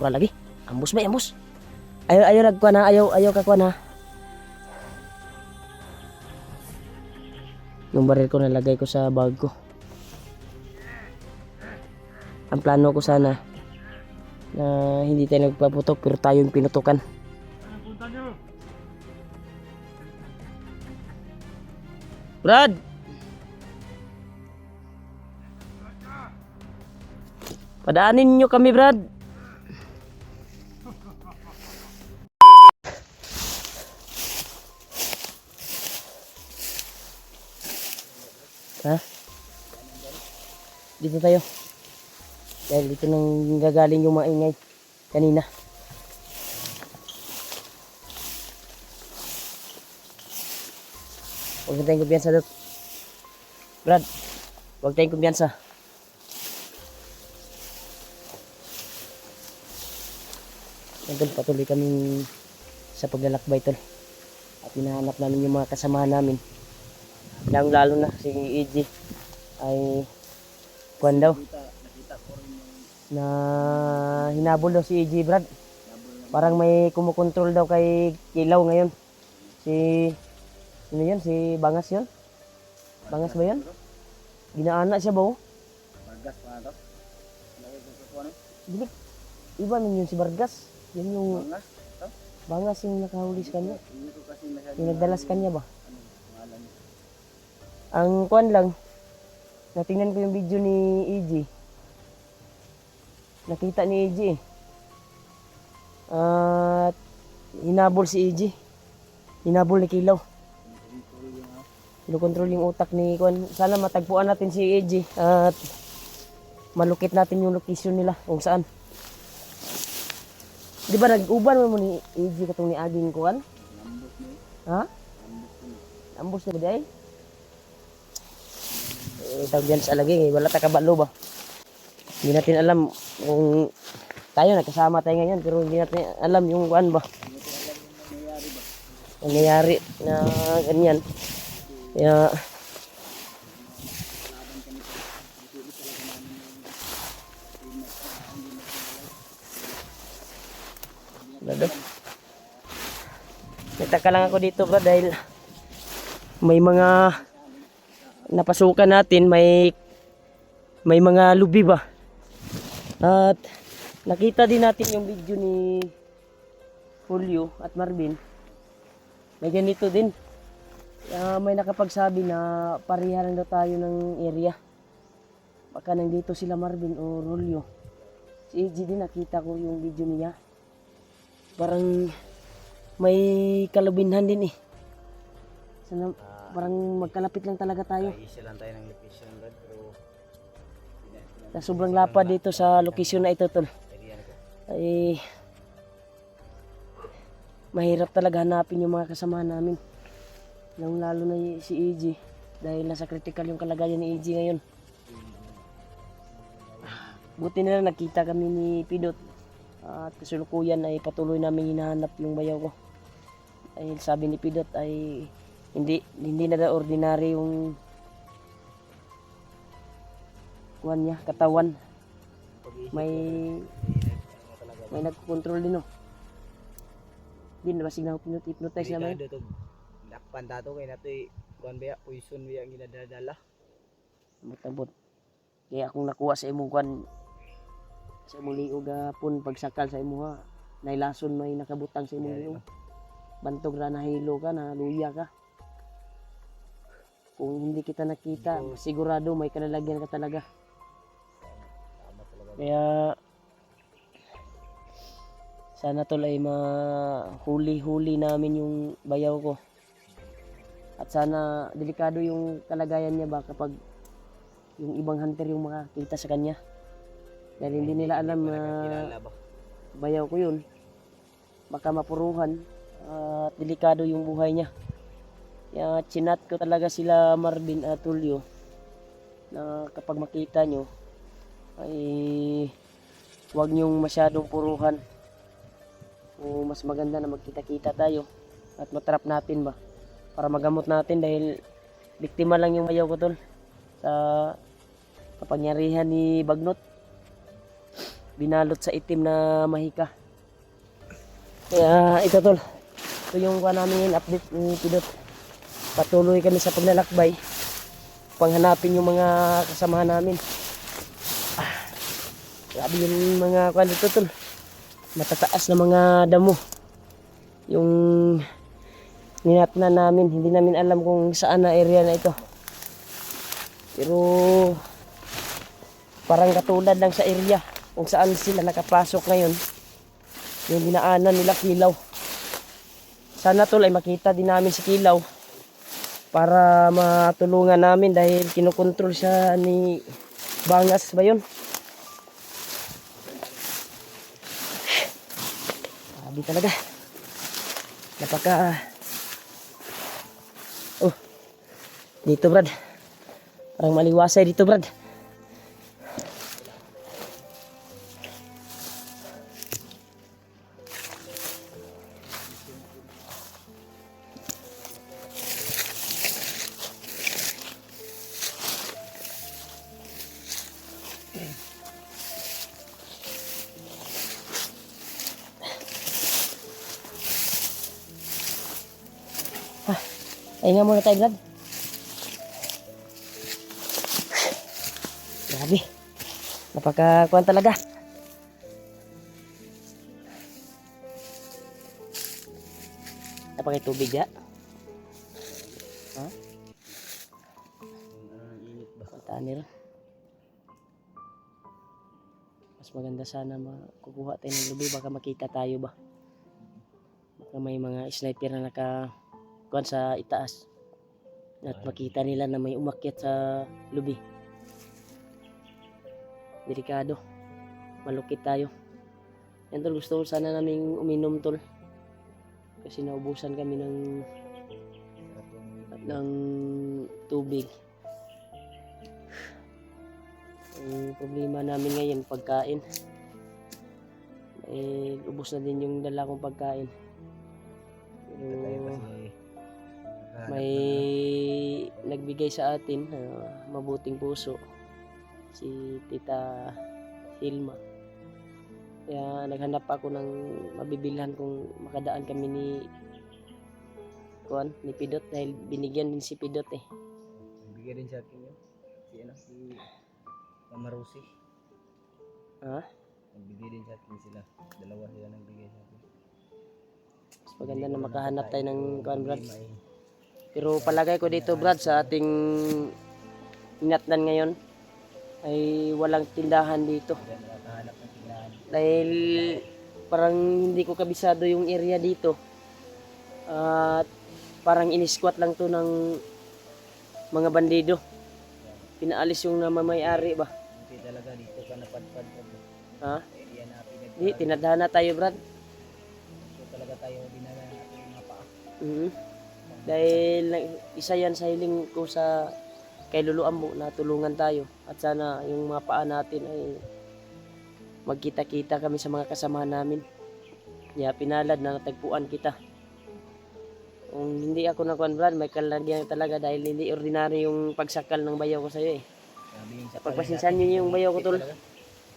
Tura lagi. Ambos ba, ambos? Ayaw nagkuhan ha, ayaw kakuhan ha. Yung baril ko nalagay ko sa bag ko. Ang plano ko sana na hindi tayo nagpaputok pero tayo yung pinutukan. Brad! Padaanin nyo kami, Brad. Ha? Dito tayo. Dahil dito nang gagaling yung maingay kanina. Huwag tayong kumpiyansa doon. Brad, huwag tayong kumpiyansa. Nandun patuloy kami sa paglalakbay tol. At hinahanap namin yung mga kasamahan namin. Lalo na si EJ ay kuwan daw. Na hinabol daw si EJ, Brad. Parang may kumukontrol daw kay Kilaw ngayon. Sino yun? Si Bangas yun? Bangas ba yun? Ginaana siya ba? Vargas pa ito? Hindi. Iba nun yun si Vargas. Yan yung Vargas? Bangas yung nakahuli sa kanya. Hindi ko kasi masyadong Yung nagdala sa kanya ba? pangalan niya. Ang kuwan lang, natingnan ko yung video ni EJ. Nakita ni EJ eh. At hinabol si EJ. Hinabol ni Kilaw. Kinukontrol yung utak ni Kuan. Sana matagpuan natin si EJ at malukit natin yung location nila kung saan. Di ba nag-uban mo ni EJ katong ni Aging Kuan? Lambos niya. Ha? Lambos niya. Ambos na ba di ay? Tawag yan sa lagi, wala ta kabalo ba? Hindi natin alam kung tayo nagkasama tayo ngayon pero hindi natin alam yung kuan ba? Hindi ko alam yung nangyayari ba? Nangyayari na ganyan. Kaya Brado. Nagtaka lang ako dito bro dahil may mga napasukan natin, may mga lubi ba? At nakita din natin yung video ni Julio at Marvin. May ganito din. May nakapagsabi na pareha lang daw tayo ng area. Baka nandito sila Marvin o Julio. Si EJ din nakita ko yung video niya. Parang may kalubinhan din eh. Sana, parang magkalapit lang talaga tayo. Isa lang tayo ng location, Brad, pero Na sobrang lapad dito sa location na ito tol. Ay mahirap talaga hanapin yung mga kasama namin. Lalo na si EJ dahil nasa critical yung kalagayan ni EJ ngayon. Buti na lang nakita kami ni Pidot at kasulukuyan ay patuloy namin hinahanap yung bayaw ko. Dahil sabi ni Pidot ay hindi na daw ordinary yung kuwan niya, katawan. May nagko-control din oh. Din na basig na hypnotize naman. lakpan tato kay natoy kuan ba poison ba ang ginadala. Abot-abot. Kaya akong nakuha sa imong kuwan sa imong liog pun pagsakal sa imo ha. Nailason may nakabutang sa imong liog. Bantog ra nahilo ka na luya ka. Kung hindi kita nakita, sigurado may kalalagyan ka talaga. Kaya sana tol ay mahuli-huli namin yung bayaw ko. At sana delikado yung kalagayan niya ba kapag yung ibang hunter yung makakita sa kanya. Dahil hindi nila alam na bayaw ko yun. Baka mapuruhan at delikado yung buhay niya. Kaya chinat ko talaga sila Marvin at Julio na kapag makita nyo ay huwag nyong masyadong puruhan. O mas maganda na magkita-kita tayo at matrap natin ba para magamot natin dahil biktima lang yung bayaw ko tol sa kapangyarihan ni Bagnot. binalot sa itim na mahika. Kaya ito tol, ito yung kuha namin update ni Pidot. Patuloy kami sa paglalakbay, panghanapin yung mga kasamahan namin. Grabe yung mga kuha dito tol, matataas na mga damo. Yung ninatnan namin, hindi namin alam kung saan na area na ito. Pero parang katulad lang sa area kung saan sila nakapasok ngayon. Yung dinaanan nila Kilaw. Sana tol ay makita din namin si Kilaw para matulungan namin dahil kinokontrol siya ni Bangas ba yun? Sabi talaga. Napaka oh, dito Brad. Parang maliwasay dito Brad. Pahinga muna tayo, Brad. Grabe. Napakakuan talaga. Napakitubig ya. Ha? Init ba? Kuntaan nila. Mas maganda sana makukuha tayo ng lubi. Baka makita tayo ba? Baka may mga sniper na kuan sa itaas at makita nila na may umakyat sa lubi. Delikado, malukit tayo. Yan tol, gusto ko sana naming uminom tol kasi naubusan kami ng tubig. Ang problema namin ngayon pagkain, ubos na din yung dala kong pagkain. Pero may nagbigay sa atin mabuting puso, si Tita Hilma. Kaya naghanap ako ng mabibilhan kung makadaan kami ni Pidot dahil binigyan din si Pidot eh. Bigyan din sa akin yun. Si Mamarusi. Ha? Nagbigay din sa akin sila. Dalawa sila nagbigay sa akin. Mas maganda na makahanap tayo ng Brad. Pero palagay ko dito Brad sa ating inatnan ngayon ay walang tindahan dito. Dahil parang hindi ko kabisado yung area dito. At parang inisquat lang to ng mga bandido. Pinaalis yung namamayari ba? Hindi talaga dito ka napadpad. Ha? Hindi, tinadhana tayo Brad. Dito talaga tayo dinala natin yung mga paa. Dahil isa yan sa hiling ko sa kay Lolo Ambo na tulungan tayo at sana yung mga paa natin ay magkita-kita kami sa mga kasamahan namin. Kaya pinalad na natagpuan kita. Kung hindi ako nakuan Brad, may kalagyan talaga dahil hindi ordinary yung pagsakal ng bayaw ko sa iyo eh. Pagpasinsan niyo yung bayaw ko tol.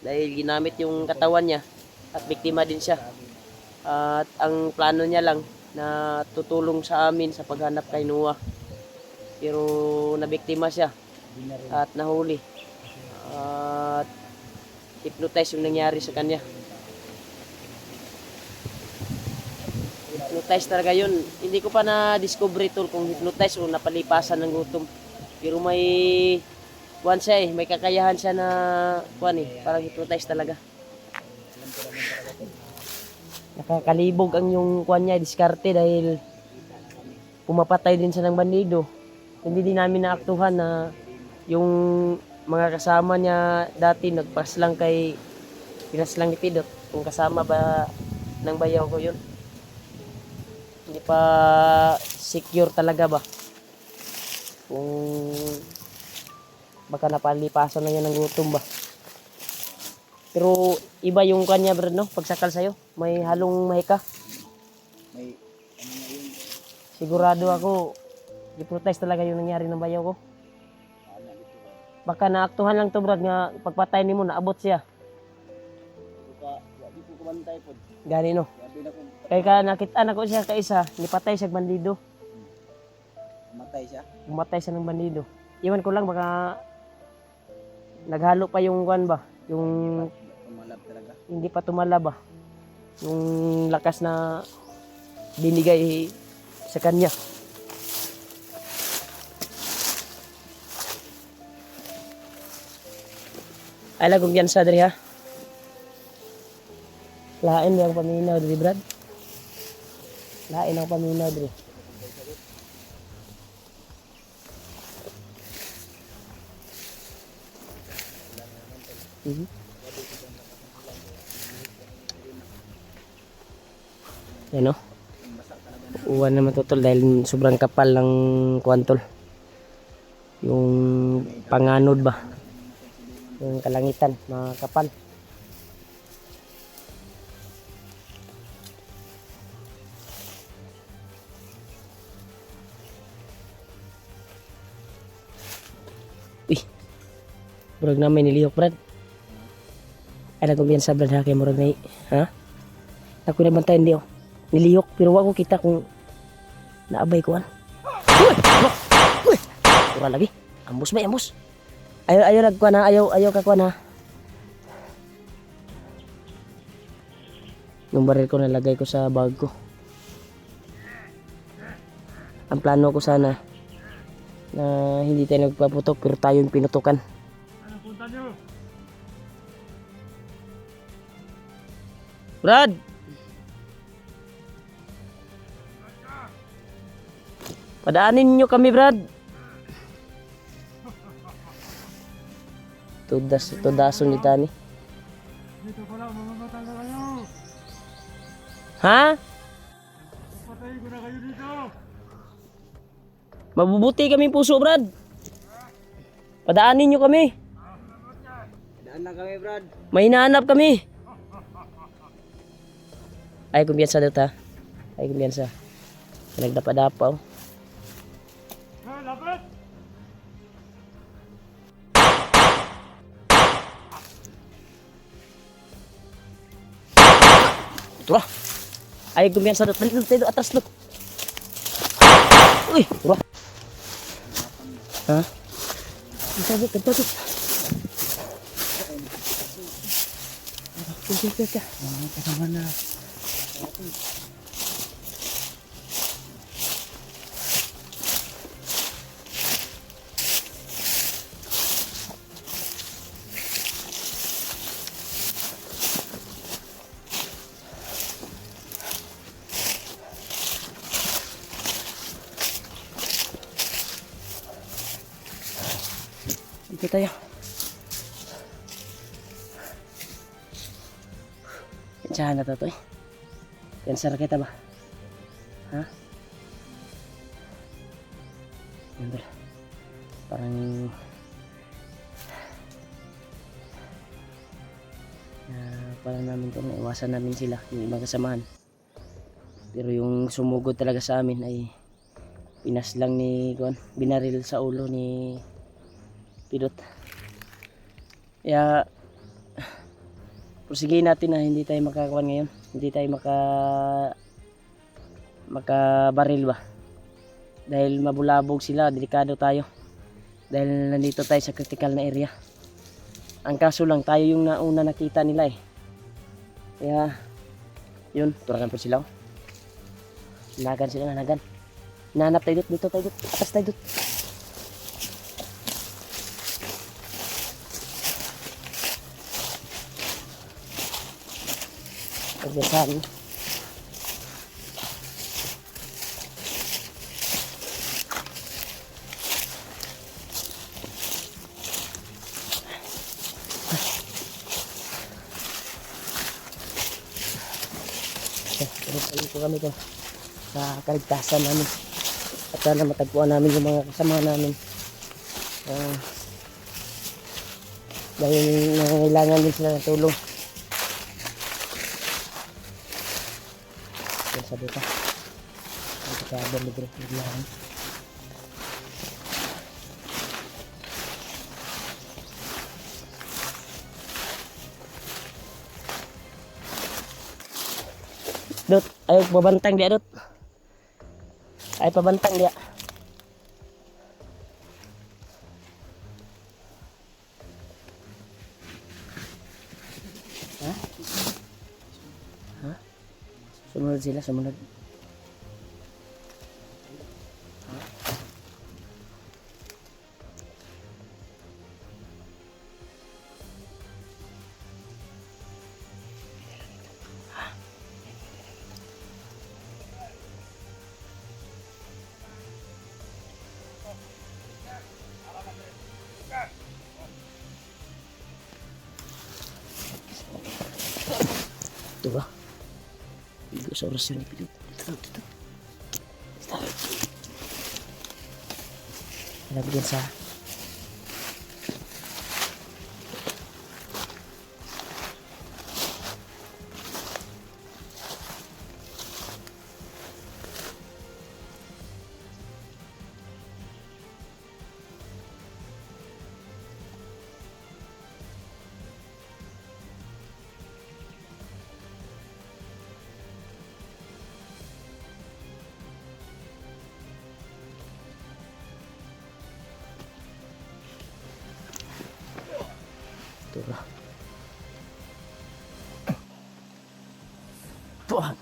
Dahil ginamit yung katawan niya at biktima din siya. At ang plano niya lang na tutulong sa amin sa paghanap kay Noah. Pero nabiktima siya at nahuli. At hypnotize yung nangyari sa kanya. Hypnotize talaga yun. Hindi ko pa na-discover tol kung hypnotize o napalipasan ng gutom. Pero may kuwan siya eh, may kakayahan siya na kuwan eh, parang hypnotize talaga. Nakakalibog ang yung kuwan niya, diskarte dahil pumapatay din siya ng bandido. Hindi din namin naaktuhan na yung mga kasama niya dati nagpaslang pinaslang ni Pidot. Kung kasama ba ng bayaw ko yun. Hindi pa secure talaga ba. Kung baka napalipasan na niya ng gutom ba. Pero iba yung kanya Brad no, pagsakal sa'yo. May halong mahika. May ano na yun. Sigurado ako, i-protest talaga yung nangyari ng bayaw ko. Baka naaktuhan lang to Brad nga pagpatay ni mo, naabot siya. kumantay po. Gani no. Grabe na kung Kay ka nakita na ko siya ka isa, nipatay siya bandido. matay siya. Umatay siya ng bandido. Iwan ko lang baka naghalo pa yung kwan ba, yung Pumalab talaga. hindi pa tumala ba, yung lakas na binigay sa kanya. Ay lagong yan sa diri ha. Lain ang paminaw diri Brad. Lain ang paminaw diri. Mhm. Yan o. Uwan naman to tol dahil sobrang kapal ng kuwantol. Yung panganod ba? Yung kalangitan, mga kapal. Uy, murag na may nilihok Brad. Ay nagkumpiyansa Brad ha kay murag na ha? Ako naman tayo hindi oh. Nilihok pero wako kita kung naabay ko an. Uy! Uy! Pura lagi. Ambos ba ambos? Ayaw nagkuha na, ayaw kakuha na. Yung baril ko nalagay ko sa bag ko. Ang plano ko sana na hindi tayo nagpaputok pero tayo yung pinutukan. Ano punta nyo? Brad! Padaanin nyo kami Brad. Tudason ni Tani. Dito pala, mamamatay na kayo. Ha? Patayin ko na kayo dito. Mabubuti kami puso Brad. Padaanin nyo kami. Daan lang kami, Brad. May hinahanap kami. Ay kumpiyansa daw ta. Ay kumpiyansa. Nagdapa-dapaw. Ha, lapit! Tura. Ay kumpiyansa daw. Tayo atas lo. Uy, tura. Ha? Sabi ka dito. Sige. Kasama na. Dito tayo. Diyan na to eh. Yan sa raketa ba? Ha? Yan ba? Parang parang namin to naiwasan namin sila yung ibang kasamahan. Pero yung sumugod talaga sa amin ay pinas lang ni Juan, binaril sa ulo ni Pidot. Kaya pusigin natin na hindi tayo makakawan ngayon. Hindi tayo makabaril ba. Dahil mabulabog sila, delikado tayo. Dahil nandito tayo sa critical na area. Ang kaso lang tayo yung nauna nakita nila eh. Kaya yun, turakan po sila. Nagan sila, nagan. Nanap tayo dito tayo dito. Atas tayo dito. Pagdasan. Tuloy po kami to sa kaligtasan namin. At sana matagpuan namin yung mga kasama namin. Dahil nangangailangan din sila ng tulong. Yan sabi ka. Ito ka abang libre. Biglaan. Dot, ay pabantang dia dot. Ay pabantang dia. Ha? Ha? Sumunod sila, sumunod. Ito ba? Bigo sa oras yun. Dito. Lagyan sa... Ito ba? Tuhan.